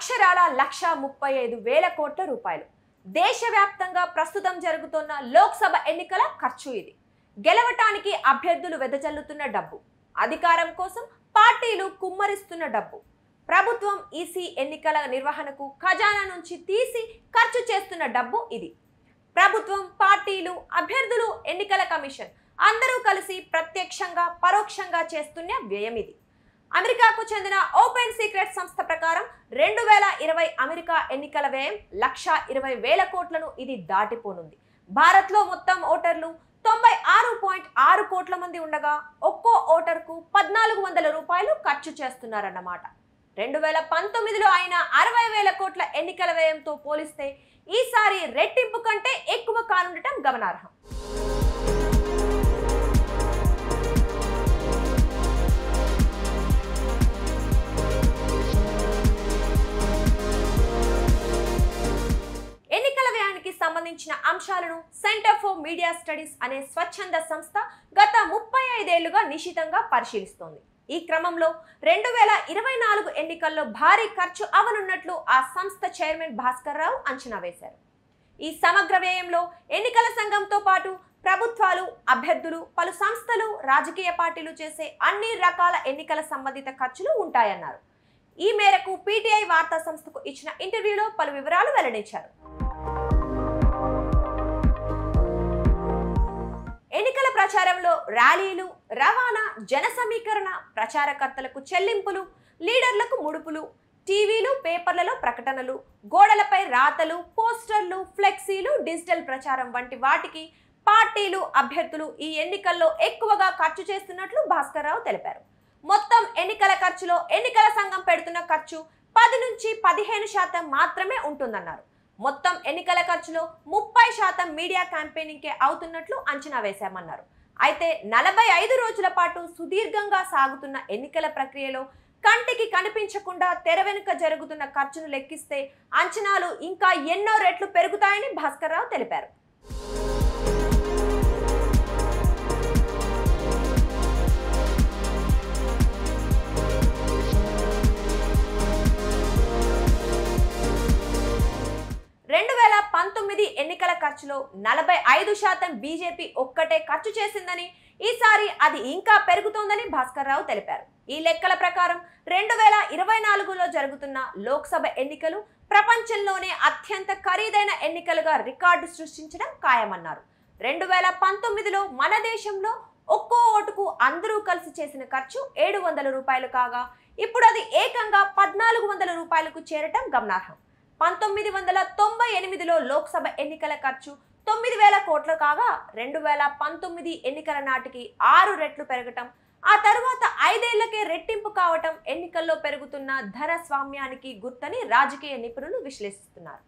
అక్షరాల 1,35,000 కోట్ల రూపాయలు. దేశవ్యాప్తంగా ప్రస్తుతం జరుగుతున్న లోక్సభ ఎన్నికల ఖర్చు ఇది. గెలవటానికి అభ్యర్థులు వెదజల్లుతున్న డబ్బు, అధికారం కోసం పార్టీలు కుమ్మరిస్తున్న డబ్బు, ప్రభుత్వం ఈసీ ఎన్నికల నిర్వహణకు ఖజానా నుంచి తీసి ఖర్చు చేస్తున్న డబ్బు ఇది. ప్రభుత్వం, పార్టీలు, అభ్యర్థులు, ఎన్నికల కమిషన్ అందరూ కలిసి ప్రత్యక్షంగా పరోక్షంగా చేస్తున్న వ్యయం ఇది. అమెరికాకు చెందిన ఓపెన్ సీక్రెట్ సంస్థ ప్రకారం 2020 అమెరికా ఎన్నికల వ్యయం 1,20,000 కోట్లను ఇది దాటిపోనుంది. భారత్లో మొత్తం ఓటర్లు 96.6 కోట్ల మంది ఉండగా ఒక్కో ఓటర్కు 1,400 రూపాయలు ఖర్చు చేస్తున్నారన్నమాట. 2019లో అయిన 60,000 కోట్ల ఎన్నికల వ్యయంతో పోలిస్తే ఈసారి రెట్టింపు కంటే ఎక్కువ కానుండటం గమనార్హం. ఎన్నికల వ్యయానికి సంబంధించిన అంశాలను సెంటర్ ఫర్ మీడియా స్టడీస్ అనే స్వచ్ఛంద సంస్థ గత 35 ఏళ్లుగా నిశితంగా పరిశీలిస్తోంది. ఈ క్రమంలో 2024 ఎన్నికల్లో భారీ ఖర్చు అవనున్నట్లు ఆ సంస్థ చైర్మన్ భాస్కర్ రావు అంచనా వేశారు. ఈ సమగ్ర వ్యయంలో ఎన్నికల సంఘంతో పాటు ప్రభుత్వాలు, అభ్యర్థులు, పలు సంస్థలు, రాజకీయ పార్టీలు చేసే అన్ని రకాల ఎన్నికల సంబంధిత ఖర్చులు ఉంటాయన్నారు. ఈ మేరకు పీటీఐ వార్తా సంస్థకు ఇచ్చిన ఇంటర్వ్యూలో పలు వివరాలు వెల్లడించారు. ఎన్నికల ప్రచారంలో ర్యాలీలు, రవాణా, జన సమీకరణ, ప్రచారకర్తలకు చెల్లింపులు, లీడర్లకు ముడుపులు, టీవీలు, పేపర్లలో ప్రకటనలు, గోడలపై రాతలు, పోస్టర్లు, ఫ్లెక్సీలు, డిజిటల్ ప్రచారం వంటి వాటికి పార్టీలు, అభ్యర్థులు ఈ ఎన్నికల్లో ఎక్కువగా ఖర్చు చేస్తున్నట్లు భాస్కర్ రావు తెలిపారు. మొత్తం ఎన్నికల ఖర్చులో ఎన్నికల సంఘం పెడుతున్న ఖర్చు 10 నుంచి 15% మాత్రమే ఉంటుందన్నారు. మొత్తం ఎన్నికల ఖర్చులో 30% మీడియా క్యాంపెయినింగ్కే అవుతున్నట్లు అంచనా వేశామన్నారు. అయితే 45 రోజుల పాటు సుదీర్ఘంగా సాగుతున్న ఎన్నికల ప్రక్రియలో కంటికి కనిపించకుండా తెర వెనుక జరుగుతున్న ఖర్చును లెక్కిస్తే అంచనాలు ఇంకా ఎన్నో రెట్లు పెరుగుతాయని భాస్కర్ రావు తెలిపారు. ఎన్నికల ఖర్చులో 45% బీజేపీ ఒక్కటే ఖర్చు చేసిందని, ఈసారి అది ఇంకా పెరుగుతోందని భాస్కర్ రావు తెలిపారు. ఈ లెక్కల ప్రకారం 2024లో జరుగుతున్న లోక్సభ ఎన్నికలు ప్రపంచంలోనే అత్యంత ఖరీదైన ఎన్నికలుగా రికార్డు సృష్టించడం ఖాయమన్నారు. 2019లో మన దేశంలో ఒక్కో ఓటుకు అందరూ కలిసి చేసిన ఖర్చు 700 రూపాయలు కాగా ఇప్పుడు అది ఏకంగా 1,400 రూపాయలకు చేరటం గమనార్హం. 1998లో లోక్సభ ఎన్నికల ఖర్చు 9,000 కోట్లు కాగా 2019 ఎన్నికల నాటికి 6 రెట్లు పెరగటం, ఆ తర్వాత 5 ఏళ్లకే రెట్టింపు కావటం ఎన్నికల్లో పెరుగుతున్న ధన స్వామ్యానికి గుర్తని రాజకీయ నిపుణులు విశ్లేషిస్తున్నారు.